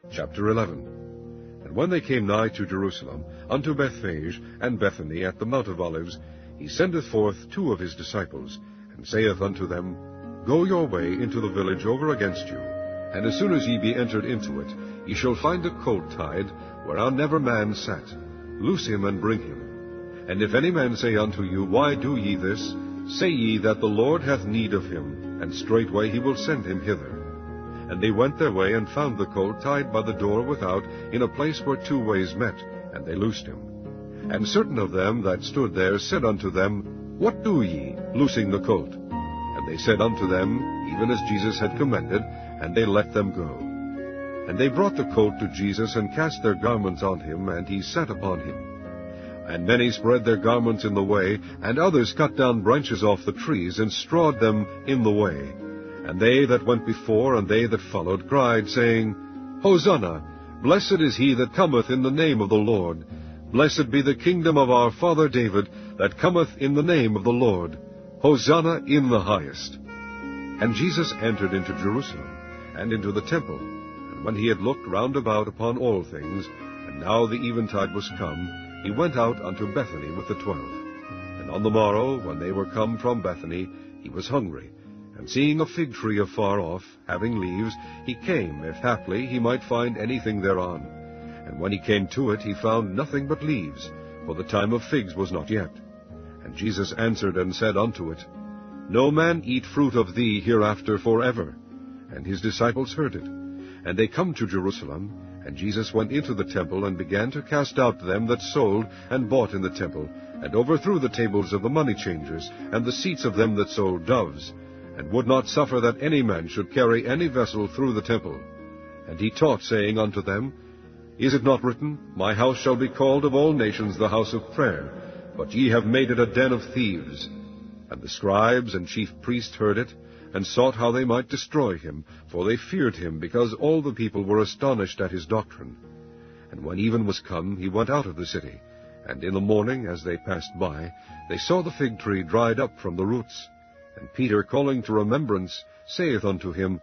Chapter 11. And when they came nigh to Jerusalem, unto Bethphage and Bethany at the Mount of Olives, he sendeth forth 2 of his disciples, and saith unto them, Go your way into the village over against you, and as soon as ye be entered into it, ye shall find a colt tied, whereon never man sat. Loose him and bring him. And if any man say unto you, Why do ye this? Say ye that the Lord hath need of him, and straightway he will send him hither. And they went their way, and found the colt tied by the door without, in a place where 2 ways met, and they loosed him. And certain of them that stood there said unto them, What do ye, loosing the colt? And they said unto them, even as Jesus had commanded, and they let them go. And they brought the colt to Jesus, and cast their garments on him, and he sat upon him. And many spread their garments in the way, and others cut down branches off the trees, and strawed them in the way. And they that went before, and they that followed, cried, saying, Hosanna! Blessed is he that cometh in the name of the Lord. Blessed be the kingdom of our father David, that cometh in the name of the Lord. Hosanna in the highest. And Jesus entered into Jerusalem, and into the temple. And when he had looked round about upon all things, and now the eventide was come, he went out unto Bethany with the 12. And on the morrow, when they were come from Bethany, he was hungry. And seeing a fig tree afar off, having leaves, he came, if haply he might find anything thereon. And when he came to it, he found nothing but leaves, for the time of figs was not yet. And Jesus answered and said unto it, No man eat fruit of thee hereafter forever. And his disciples heard it. And they come to Jerusalem, and Jesus went into the temple, and began to cast out them that sold and bought in the temple, and overthrew the tables of the money changers, and the seats of them that sold doves, and would not suffer that any man should carry any vessel through the temple. And he taught, saying unto them, Is it not written, My house shall be called of all nations the house of prayer, but ye have made it a den of thieves? And the scribes and chief priests heard it, and sought how they might destroy him, for they feared him, because all the people were astonished at his doctrine. And when even was come, he went out of the city. And in the morning, as they passed by, they saw the fig tree dried up from the roots. And Peter, calling to remembrance, saith unto him,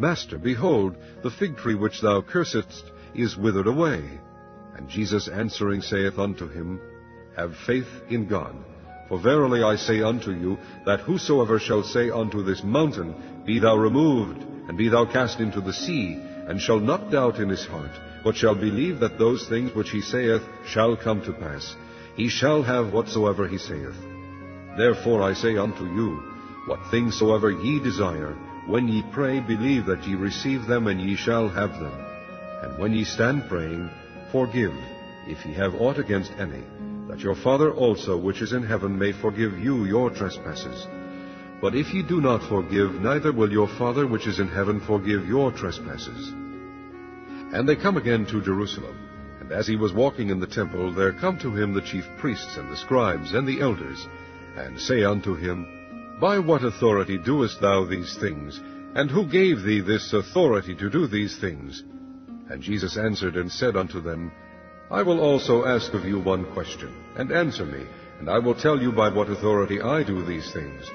Master, behold, the fig tree which thou cursedst is withered away. And Jesus answering saith unto him, Have faith in God. For verily I say unto you, that whosoever shall say unto this mountain, Be thou removed, and be thou cast into the sea, and shall not doubt in his heart, but shall believe that those things which he saith shall come to pass, he shall have whatsoever he saith. Therefore I say unto you, what things soever ye desire, when ye pray, believe that ye receive them, and ye shall have them. And when ye stand praying, forgive, if ye have aught against any, that your Father also which is in heaven may forgive you your trespasses. But if ye do not forgive, neither will your Father which is in heaven forgive your trespasses. And they come again to Jerusalem. And as he was walking in the temple, there come to him the chief priests and the scribes and the elders, and say unto him, By what authority doest thou these things? And who gave thee this authority to do these things? And Jesus answered and said unto them, I will also ask of you one question, and answer me, and I will tell you by what authority I do these things.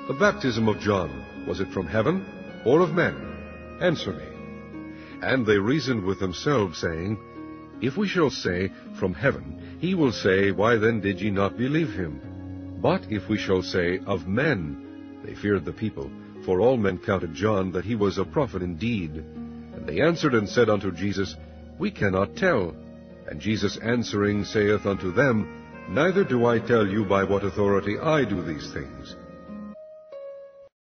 The baptism of John, was it from heaven, or of men? Answer me. And they reasoned with themselves, saying, If we shall say, From heaven, he will say, Why then did ye not believe him? But if we shall say, Of men, they feared the people, for all men counted John that he was a prophet indeed. And they answered and said unto Jesus, We cannot tell. And Jesus answering saith unto them, Neither do I tell you by what authority I do these things.